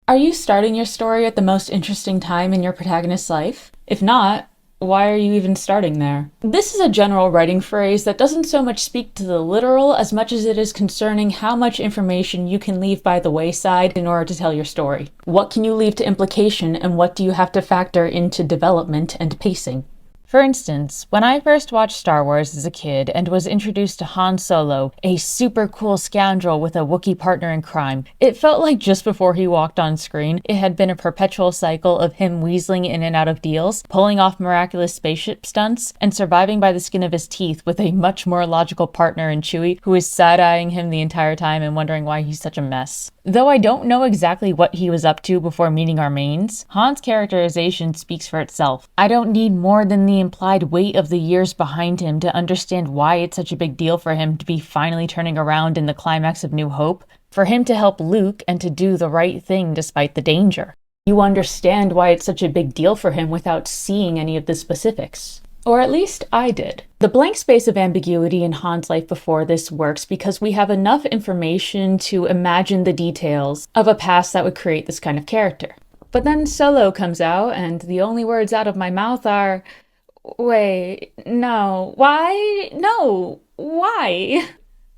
Are you starting your story at the most interesting time in your protagonist's life? If not, why are you even starting there? This is a general writing phrase that doesn't so much speak to the literal as much as it is concerning how much information you can leave by the wayside in order to tell your story. What can you leave to implication, and what do you have to factor into development and pacing? For instance, when I first watched Star Wars as a kid and was introduced to Han Solo, a super cool scoundrel with a Wookiee partner in crime, it felt like just before he walked on screen, it had been a perpetual cycle of him weaseling in and out of deals, pulling off miraculous spaceship stunts, and surviving by the skin of his teeth with a much more logical partner in Chewie who is side-eyeing him the entire time and wondering why he's such a mess. Though I don't know exactly what he was up to before meeting our mains, Han's characterization speaks for itself. I don't need more than the implied weight of the years behind him to understand why it's such a big deal for him to be finally turning around in the climax of New Hope, for him to help Luke and to do the right thing despite the danger. You understand why it's such a big deal for him without seeing any of the specifics. Or at least I did. The blank space of ambiguity in Han's life before this works because we have enough information to imagine the details of a past that would create this kind of character. But then Solo comes out, and the only words out of my mouth are, wait, no, why? No, why?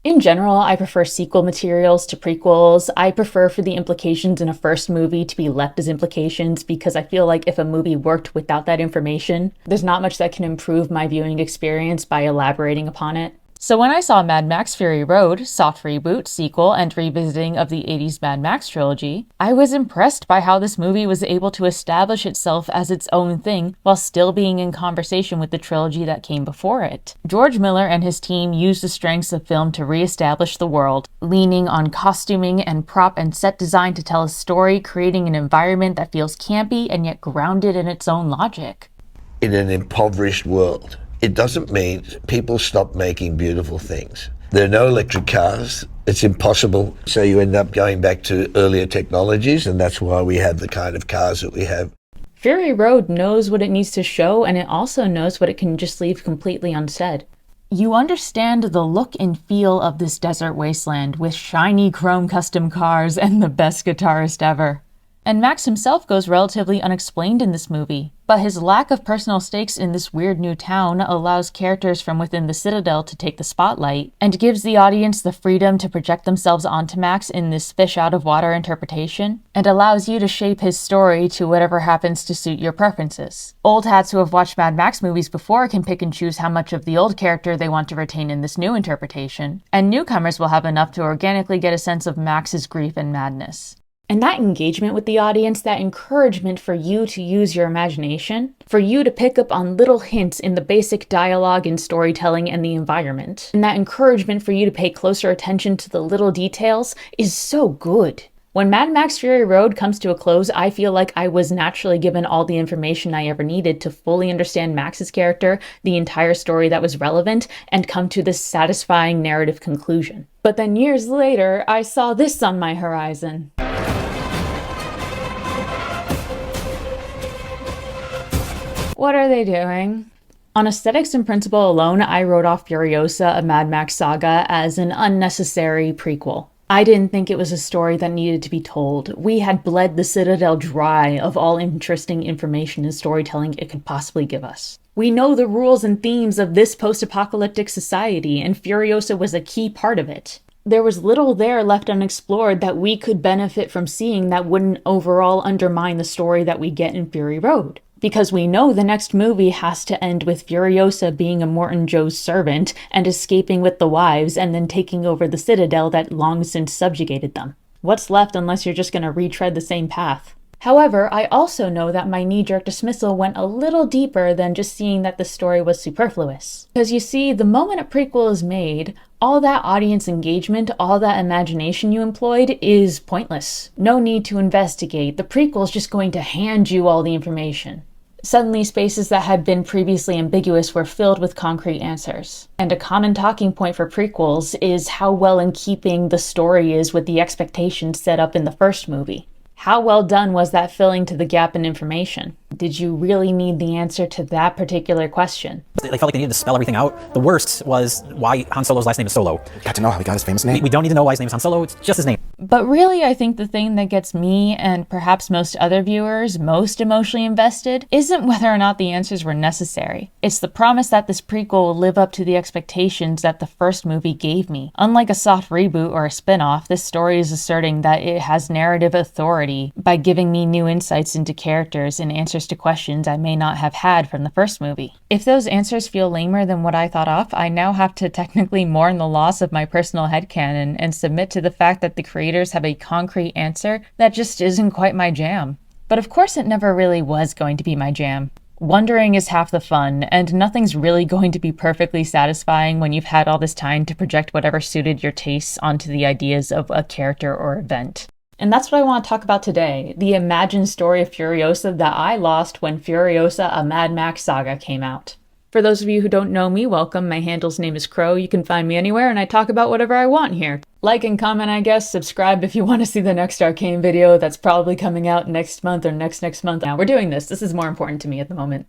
In general, I prefer sequel materials to prequels. I prefer for the implications in a first movie to be left as implications because I feel like if a movie worked without that information, there's not much that can improve my viewing experience by elaborating upon it. So when I saw Mad Max Fury Road, soft reboot, sequel, and revisiting of the 80s Mad Max trilogy, I was impressed by how this movie was able to establish itself as its own thing while still being in conversation with the trilogy that came before it. George Miller and his team used the strengths of film to re-establish the world, leaning on costuming and prop and set design to tell a story, creating an environment that feels campy and yet grounded in its own logic. In an impoverished world, it doesn't mean people stop making beautiful things. There are no electric cars. It's impossible. So you end up going back to earlier technologies, and that's why we have the kind of cars that we have. Fury Road knows what it needs to show, and it also knows what it can just leave completely unsaid. You understand the look and feel of this desert wasteland with shiny chrome custom cars and the best guitarist ever. And Max himself goes relatively unexplained in this movie, but his lack of personal stakes in this weird new town allows characters from within the Citadel to take the spotlight, and gives the audience the freedom to project themselves onto Max in this fish-out-of-water interpretation, and allows you to shape his story to whatever happens to suit your preferences. Old hats who have watched Mad Max movies before can pick and choose how much of the old character they want to retain in this new interpretation, and newcomers will have enough to organically get a sense of Max's grief and madness. And that engagement with the audience, that encouragement for you to use your imagination, for you to pick up on little hints in the basic dialogue and storytelling and the environment, and that encouragement for you to pay closer attention to the little details is so good. When Mad Max Fury Road comes to a close, I feel like I was naturally given all the information I ever needed to fully understand Max's character, the entire story that was relevant, and come to this satisfying narrative conclusion. But then years later, I saw this on my horizon. What are they doing? On aesthetics and principle alone, I wrote off Furiosa, a Mad Max saga, as an unnecessary prequel. I didn't think it was a story that needed to be told. We had bled the Citadel dry of all interesting information and storytelling it could possibly give us. We know the rules and themes of this post-apocalyptic society, and Furiosa was a key part of it. There was little there left unexplored that we could benefit from seeing that wouldn't overall undermine the story that we get in Fury Road. Because we know the next movie has to end with Furiosa being a Morton Joe's servant and escaping with the wives and then taking over the Citadel that long since subjugated them. What's left unless you're just going to retread the same path? However, I also know that my knee-jerk dismissal went a little deeper than just seeing that the story was superfluous. Because you see, the moment a prequel is made, all that audience engagement, all that imagination you employed is pointless. No need to investigate. The prequel is just going to hand you all the information. Suddenly, spaces that had been previously ambiguous were filled with concrete answers. And a common talking point for prequels is how well in keeping the story is with the expectations set up in the first movie. How well done was that filling to the gap in information? Did you really need the answer to that particular question? They felt like they needed to spell everything out. The worst was why Han Solo's last name is Solo. Got to know how he got his famous name. We don't need to know why his name is Han Solo, it's just his name. But really, I think the thing that gets me, and perhaps most other viewers, most emotionally invested isn't whether or not the answers were necessary. It's the promise that this prequel will live up to the expectations that the first movie gave me. Unlike a soft reboot or a spin-off, this story is asserting that it has narrative authority by giving me new insights into characters and answers to questions I may not have had from the first movie. If those answers feel lamer than what I thought of, I now have to technically mourn the loss of my personal headcanon and submit to the fact that the creators have a concrete answer that just isn't quite my jam. But of course it never really was going to be my jam. Wondering is half the fun, and nothing's really going to be perfectly satisfying when you've had all this time to project whatever suited your tastes onto the ideas of a character or event. And that's what I want to talk about today, the imagined story of Furiosa that I lost when Furiosa, a Mad Max saga came out. For those of you who don't know me, welcome. My handle's name is Crow. You can find me anywhere, and I talk about whatever I want here. Like and comment, I guess. Subscribe if you want to see the next Arcane video that's probably coming out next month or next month. Now, we're doing this. This is more important to me at the moment.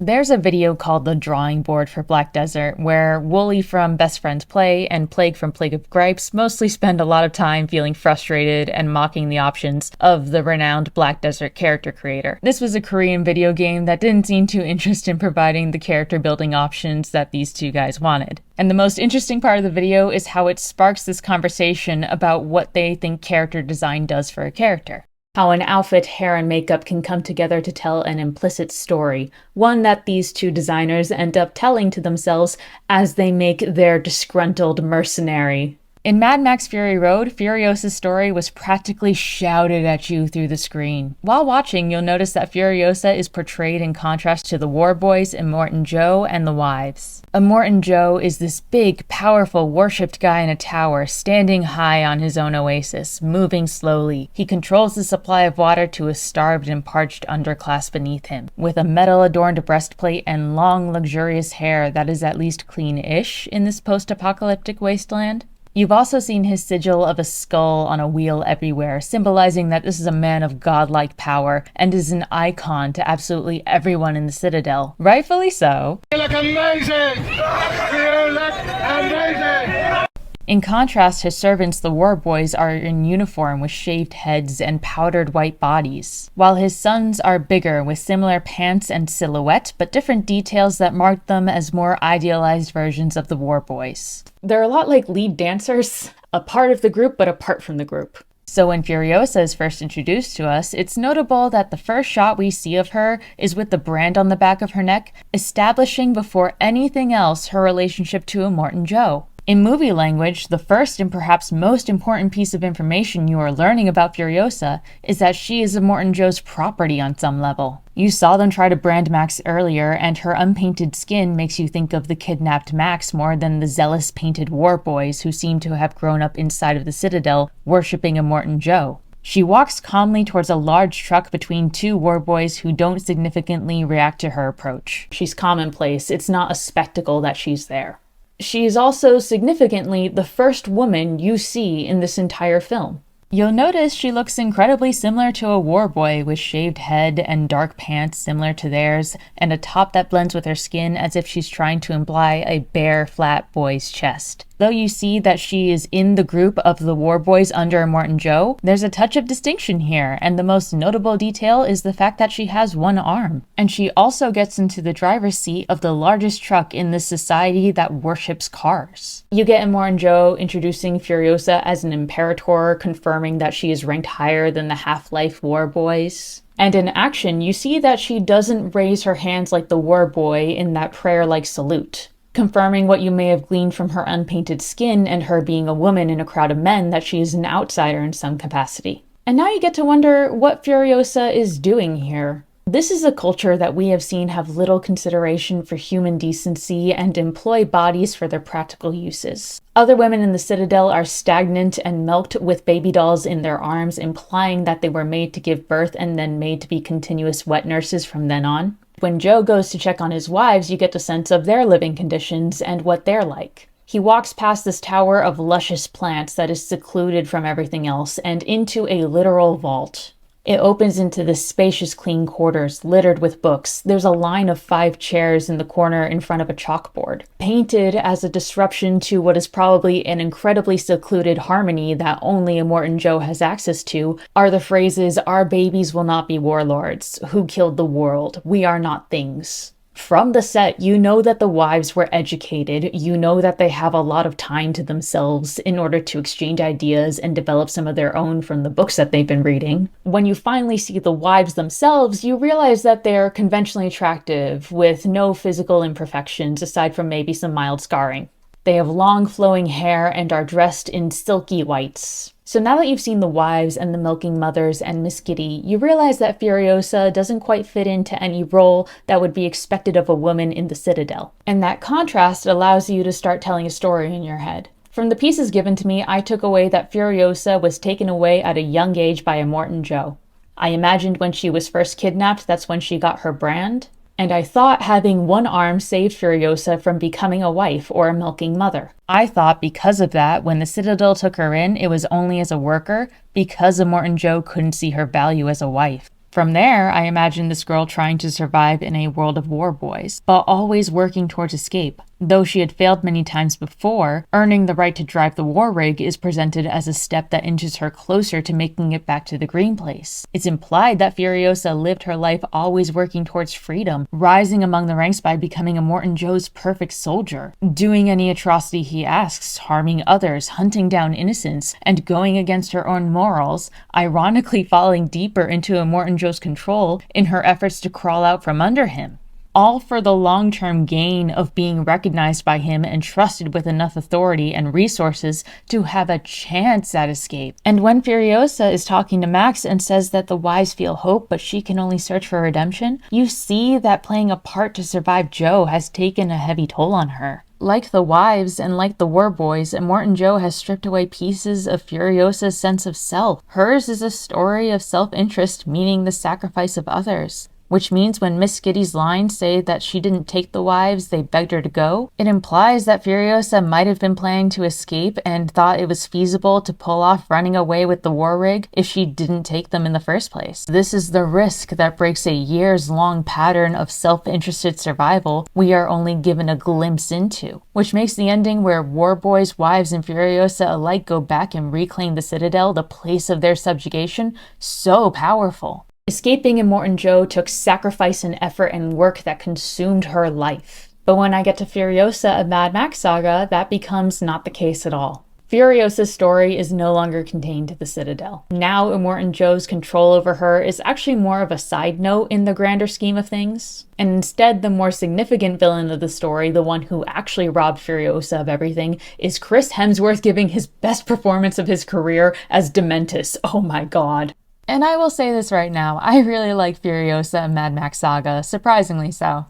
There's a video called The Drawing Board for Black Desert, where Wooly from Best Friends Play and Plague from Plague of Gripes mostly spend a lot of time feeling frustrated and mocking the options of the renowned Black Desert character creator. This was a Korean video game that didn't seem too interested in providing the character building options that these two guys wanted. And the most interesting part of the video is how it sparks this conversation about what they think character design does for a character. How an outfit, hair, and makeup can come together to tell an implicit story, one that these two designers end up telling to themselves as they make their disgruntled mercenary. In Mad Max Fury Road, Furiosa's story was practically shouted at you through the screen. While watching, you'll notice that Furiosa is portrayed in contrast to the War Boys, Immortan Joe, and the Wives. Immortan Joe is this big, powerful, worshipped guy in a tower, standing high on his own oasis, moving slowly. He controls the supply of water to a starved and parched underclass beneath him, with a metal-adorned breastplate and long, luxurious hair that is at least clean-ish in this post-apocalyptic wasteland. You've also seen his sigil of a skull on a wheel everywhere, symbolizing that this is a man of godlike power and is an icon to absolutely everyone in the Citadel. Rightfully so. You look amazing! You look amazing! In contrast, his servants, the War Boys, are in uniform with shaved heads and powdered white bodies, while his sons are bigger with similar pants and silhouette, but different details that mark them as more idealized versions of the War Boys. They're a lot like lead dancers, a part of the group but apart from the group. So when Furiosa is first introduced to us, it's notable that the first shot we see of her is with the brand on the back of her neck, establishing before anything else her relationship to Immortan Joe. In movie language, the first and perhaps most important piece of information you are learning about Furiosa is that she is Immortan Joe's property on some level. You saw them try to brand Max earlier, and her unpainted skin makes you think of the kidnapped Max more than the zealous painted war boys who seem to have grown up inside of the Citadel, worshipping Immortan Joe. She walks calmly towards a large truck between two war boys who don't significantly react to her approach. She's commonplace. It's not a spectacle that she's there. She is also, significantly, the first woman you see in this entire film. You'll notice she looks incredibly similar to a war boy with shaved head and dark pants similar to theirs, and a top that blends with her skin as if she's trying to imply a bare, flat boy's chest. Though you see that she is in the group of the war boys under Immortan Joe, there's a touch of distinction here, and the most notable detail is the fact that she has one arm. And she also gets into the driver's seat of the largest truck in this society that worships cars. You get Immortan Joe introducing Furiosa as an imperator, confirming that she is ranked higher than the Half-Life war boys. And in action, you see that she doesn't raise her hands like the war boy in that prayer-like salute, confirming what you may have gleaned from her unpainted skin and her being a woman in a crowd of men, that she is an outsider in some capacity. And now you get to wonder what Furiosa is doing here. This is a culture that we have seen have little consideration for human decency and employ bodies for their practical uses. Other women in the Citadel are stagnant and milked with baby dolls in their arms, implying that they were made to give birth and then made to be continuous wet nurses from then on. When Joe goes to check on his wives, you get a sense of their living conditions and what they're like. He walks past this tower of luscious plants that is secluded from everything else and into a literal vault. It opens into this spacious, clean quarters, littered with books. There's a line of 5 chairs in the corner in front of a chalkboard. Painted as a disruption to what is probably an incredibly secluded harmony that only Immortan Joe has access to are the phrases, "Our babies will not be warlords. Who killed the world? We are not things." From the set, you know that the wives were educated, you know that they have a lot of time to themselves in order to exchange ideas and develop some of their own from the books that they've been reading. When you finally see the wives themselves, you realize that they're conventionally attractive, with no physical imperfections aside from maybe some mild scarring. They have long flowing hair and are dressed in silky whites. So now that you've seen the wives and the milking mothers and Miss Kitty, you realize that Furiosa doesn't quite fit into any role that would be expected of a woman in the Citadel. And that contrast allows you to start telling a story in your head. From the pieces given to me, I took away that Furiosa was taken away at a young age by Immortan Joe. I imagined when she was first kidnapped, that's when she got her brand. And I thought having one arm saved Furiosa from becoming a wife or a milking mother. I thought because of that, when the Citadel took her in, it was only as a worker, because Immortan Joe couldn't see her value as a wife. From there, I imagined this girl trying to survive in a world of war boys, but always working towards escape. Though she had failed many times before, earning the right to drive the war rig is presented as a step that inches her closer to making it back to the Green Place. It's implied that Furiosa lived her life always working towards freedom, rising among the ranks by becoming Immortan Joe's perfect soldier, doing any atrocity he asks, harming others, hunting down innocents, and going against her own morals, ironically falling deeper into Immortan Joe's control in her efforts to crawl out from under him. All for the long-term gain of being recognized by him and trusted with enough authority and resources to have a chance at escape. And when Furiosa is talking to Max and says that the wives feel hope, but she can only search for redemption, you see that playing a part to survive Joe has taken a heavy toll on her. Like the wives and like the war boys, Immortan Joe has stripped away pieces of Furiosa's sense of self. Hers is a story of self-interest, meaning the sacrifice of others. Which means when Miss Kitty's lines say that she didn't take the wives, they begged her to go, it implies that Furiosa might have been planning to escape and thought it was feasible to pull off running away with the war rig if she didn't take them in the first place. This is the risk that breaks a years-long pattern of self-interested survival we are only given a glimpse into, which makes the ending where war boys, wives, and Furiosa alike go back and reclaim the Citadel, the place of their subjugation, so powerful. Escaping Immortan Joe took sacrifice and effort and work that consumed her life. But when I get to Furiosa, a Mad Max saga, that becomes not the case at all. Furiosa's story is no longer contained to the Citadel. Now Immortan Joe's control over her is actually more of a side note in the grander scheme of things. And instead, the more significant villain of the story, the one who actually robbed Furiosa of everything, is Chris Hemsworth giving his best performance of his career as Dementus. Oh my god. And I will say this right now, I really like Furiosa and Mad Max Saga, surprisingly so.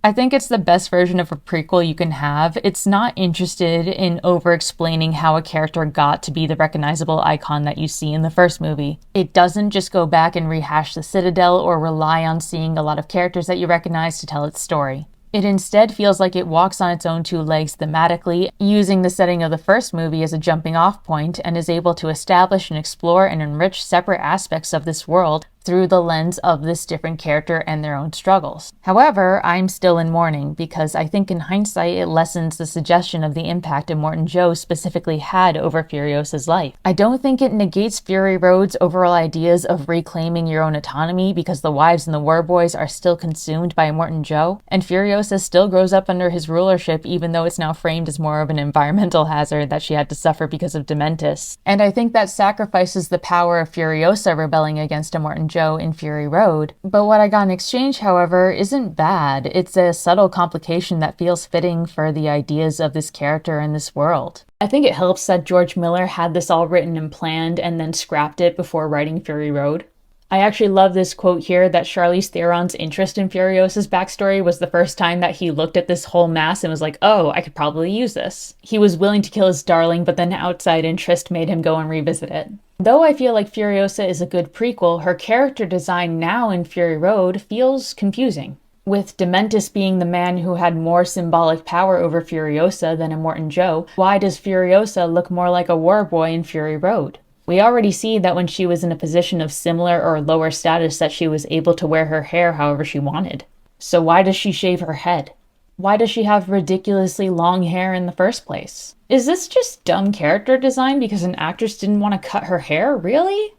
I think it's the best version of a prequel you can have. It's not interested in over-explaining how a character got to be the recognizable icon that you see in the first movie. It doesn't just go back and rehash the Citadel or rely on seeing a lot of characters that you recognize to tell its story. It instead feels like it walks on its own 2 legs thematically, using the setting of the first movie as a jumping off point, and is able to establish and explore and enrich separate aspects of this world through the lens of this different character and their own struggles. However, I'm still in mourning because I think in hindsight it lessens the suggestion of the impact Immortan Joe specifically had over Furiosa's life. I don't think it negates Fury Road's overall ideas of reclaiming your own autonomy because the wives and the war boys are still consumed by Immortan Joe, and Furiosa still grows up under his rulership even though it's now framed as more of an environmental hazard that she had to suffer because of Dementus. And I think that sacrifices the power of Furiosa rebelling against Immortan Joe in Fury Road. But what I got in exchange, however, isn't bad. It's a subtle complication that feels fitting for the ideas of this character and this world. I think it helps that George Miller had this all written and planned and then scrapped it before writing Fury Road. I actually love this quote here that Charlize Theron's interest in Furiosa's backstory was the first time that he looked at this whole mass and was like, oh, I could probably use this. He was willing to kill his darling, but then outside interest made him go and revisit it. Though I feel like Furiosa is a good prequel, her character design now in Fury Road feels confusing. With Dementus being the man who had more symbolic power over Furiosa than Immortan Joe, why does Furiosa look more like a war boy in Fury Road? We already see that when she was in a position of similar or lower status that she was able to wear her hair however she wanted. So why does she shave her head? Why does she have ridiculously long hair in the first place? Is this just dumb character design because an actress didn't want to cut her hair? Really?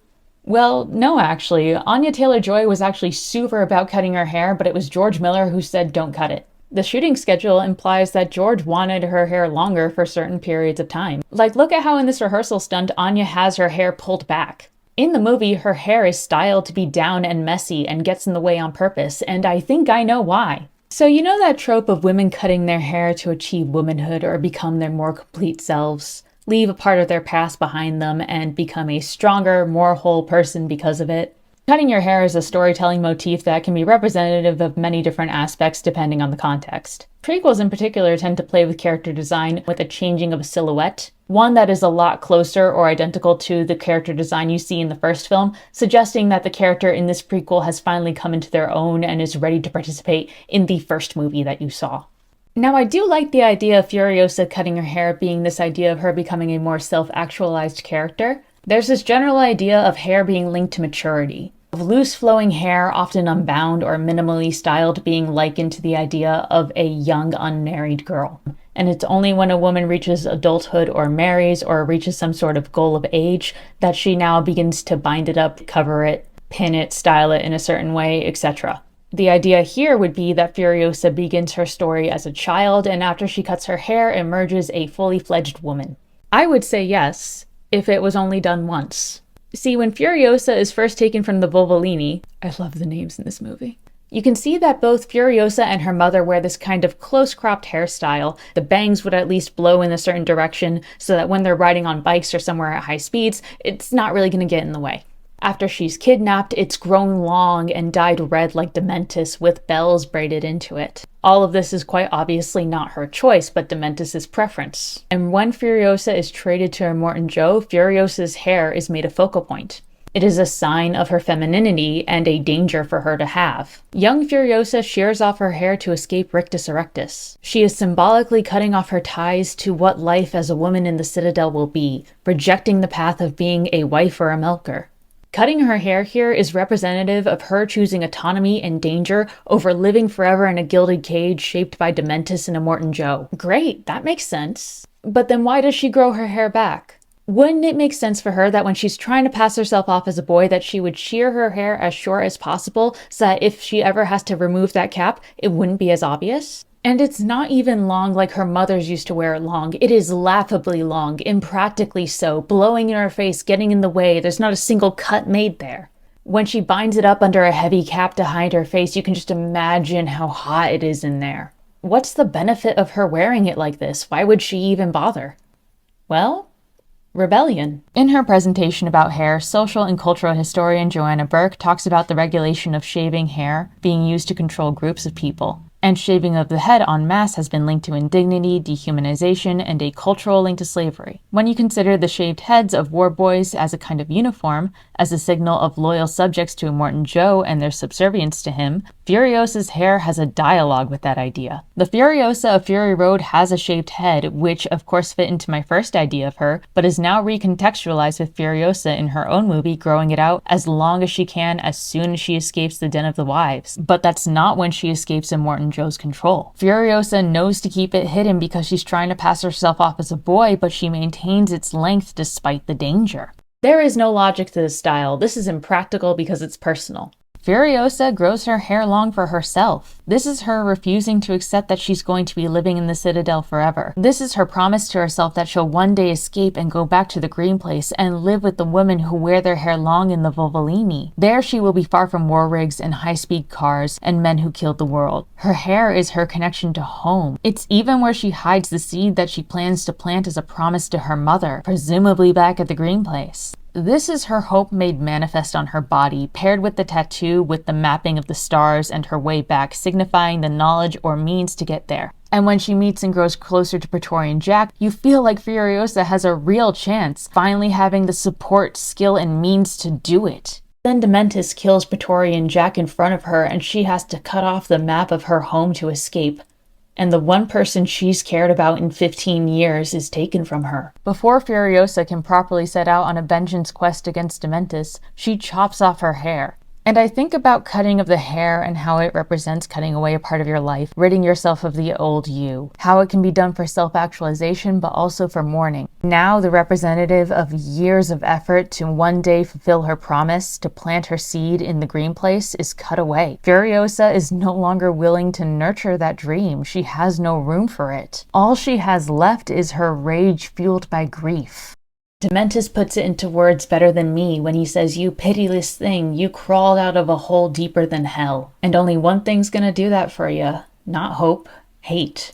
Well, no actually. Anya Taylor-Joy was actually super about cutting her hair, but it was George Miller who said don't cut it. The shooting schedule implies that George wanted her hair longer for certain periods of time. Like, look at how in this rehearsal stunt, Anya has her hair pulled back. In the movie, her hair is styled to be down and messy and gets in the way on purpose, and I think I know why. So you know that trope of women cutting their hair to achieve womanhood or become their more complete selves, leave a part of their past behind them, and become a stronger, more whole person because of it? Cutting your hair is a storytelling motif that can be representative of many different aspects depending on the context. Prequels in particular tend to play with character design with a changing of a silhouette, one that is a lot closer or identical to the character design you see in the first film, suggesting that the character in this prequel has finally come into their own and is ready to participate in the first movie that you saw. Now, I do like the idea of Furiosa cutting her hair being this idea of her becoming a more self-actualized character. There's this general idea of hair being linked to maturity, of loose flowing hair, often unbound or minimally styled, being likened to the idea of a young unmarried girl. And it's only when a woman reaches adulthood or marries or reaches some sort of goal of age that she now begins to bind it up, cover it, pin it, style it in a certain way, etc. The idea here would be that Furiosa begins her story as a child, and after she cuts her hair, emerges a fully fledged woman. I would say yes, if it was only done once. See, when Furiosa is first taken from the Vulvolini, I love the names in this movie, you can see that both Furiosa and her mother wear this kind of close-cropped hairstyle. The bangs would at least blow in a certain direction so that when they're riding on bikes or somewhere at high speeds, it's not really going to get in the way. After she's kidnapped, it's grown long and dyed red like Dementis with bells braided into it. All of this is quite obviously not her choice, but Dementis' preference. And when Furiosa is traded to Immortan Joe, Furiosa's hair is made a focal point. It is a sign of her femininity and a danger for her to have. Young Furiosa shears off her hair to escape Rictus Erectus. She is symbolically cutting off her ties to what life as a woman in the Citadel will be, rejecting the path of being a wife or a milker. Cutting her hair here is representative of her choosing autonomy and danger over living forever in a gilded cage shaped by Dementis and Immortan Joe. Great, that makes sense. But then why does she grow her hair back? Wouldn't it make sense for her that when she's trying to pass herself off as a boy that she would shear her hair as short as possible so that if she ever has to remove that cap, it wouldn't be as obvious? And it's not even long like her mother's used to wear it long. It is laughably long, impractically so, blowing in her face, getting in the way. There's not a single cut made there. When she binds it up under a heavy cap to hide her face, you can just imagine how hot it is in there. What's the benefit of her wearing it like this? Why would she even bother? Well, rebellion. In her presentation about hair, social and cultural historian Joanna Burke talks about the regulation of shaving hair being used to control groups of people. And shaving of the head en masse has been linked to indignity, dehumanization, and a cultural link to slavery. When you consider the shaved heads of war boys as a kind of uniform, as a signal of loyal subjects to Immortan Joe and their subservience to him, Furiosa's hair has a dialogue with that idea. The Furiosa of Fury Road has a shaved head, which of course fit into my first idea of her, but is now recontextualized with Furiosa in her own movie growing it out as long as she can as soon as she escapes the Den of the Wives. But that's not when she escapes Immortan Joe's control. Furiosa knows to keep it hidden because she's trying to pass herself off as a boy, but she maintains its length despite the danger. There is no logic to this style. This is impractical because it's personal. Furiosa grows her hair long for herself. This is her refusing to accept that she's going to be living in the Citadel forever. This is her promise to herself that she'll one day escape and go back to the Green Place and live with the women who wear their hair long in the Vulvolini. There she will be far from war rigs and high-speed cars and men who killed the world. Her hair is her connection to home. It's even where she hides the seed that she plans to plant as a promise to her mother, presumably back at the Green Place. This is her hope made manifest on her body, paired with the tattoo with the mapping of the stars and her way back, signifying the knowledge or means to get there. And when she meets and grows closer to Praetorian Jack, you feel like Furiosa has a real chance, finally having the support, skill, and means to do it. Then Dementis kills Praetorian Jack in front of her and she has to cut off the map of her home to escape. and the one person she's cared about in 15 years is taken from her. Before Furiosa can properly set out on a vengeance quest against Dementis, she chops off her hair. And I think about cutting of the hair and how it represents cutting away a part of your life, ridding yourself of the old you. How it can be done for self-actualization, but also for mourning. Now, the representative of years of effort to one day fulfill her promise to plant her seed in the green place is cut away. Furiosa is no longer willing to nurture that dream. She has no room for it. All she has left is her rage fueled by grief. Dementis puts it into words better than me when he says, "You pitiless thing, you crawled out of a hole deeper than hell. And only one thing's gonna do that for you. Not hope, hate."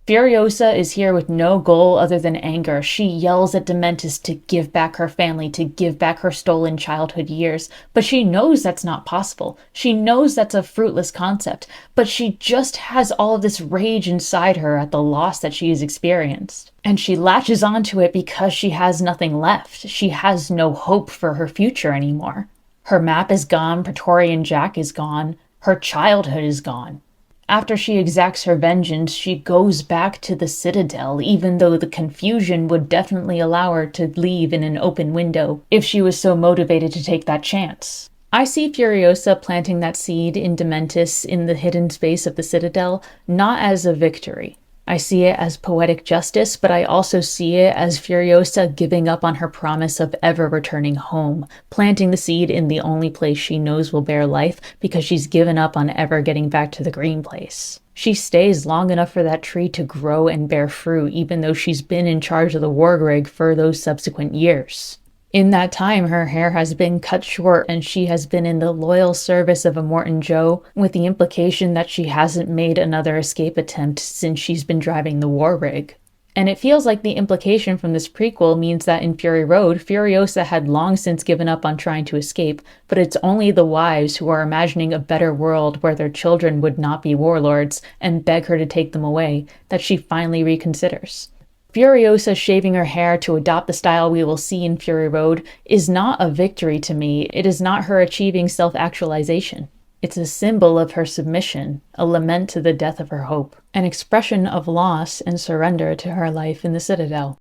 Furiosa is here with no goal other than anger. She yells at Dementis to give back her family, to give back her stolen childhood years. But she knows that's not possible. She knows that's a fruitless concept. But she just has all of this rage inside her at the loss that she has experienced. And she latches onto it because she has nothing left. She has no hope for her future anymore. Her map is gone, Praetorian Jack is gone, her childhood is gone. After she exacts her vengeance, she goes back to the Citadel, even though the confusion would definitely allow her to leave in an open window if she was so motivated to take that chance. I see Furiosa planting that seed in Dementis in the hidden space of the Citadel not as a victory. I see it as poetic justice, but I also see it as Furiosa giving up on her promise of ever returning home, planting the seed in the only place she knows will bear life because she's given up on ever getting back to the green place. She stays long enough for that tree to grow and bear fruit, even though she's been in charge of the Wargrig for those subsequent years. In that time, her hair has been cut short and she has been in the loyal service of Immortan Joe, with the implication that she hasn't made another escape attempt since she's been driving the Wargrig. And it feels like the implication from this prequel means that in Fury Road, Furiosa had long since given up on trying to escape, but it's only the wives who are imagining a better world where their children would not be warlords and beg her to take them away, that she finally reconsiders. Furiosa shaving her hair to adopt the style we will see in Fury Road is not a victory to me. It is not her achieving self-actualization. It's a symbol of her submission, a lament to the death of her hope, an expression of loss and surrender to her life in the Citadel.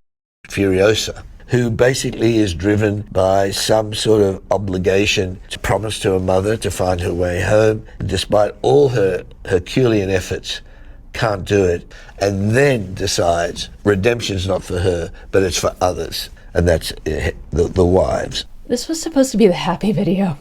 Furiosa, who basically is driven by some sort of obligation to promise to her mother to find her way home, despite all her Herculean efforts, can't do it, and then decides redemption's not for her, but it's for others, and that's the wives. This was supposed to be the happy video.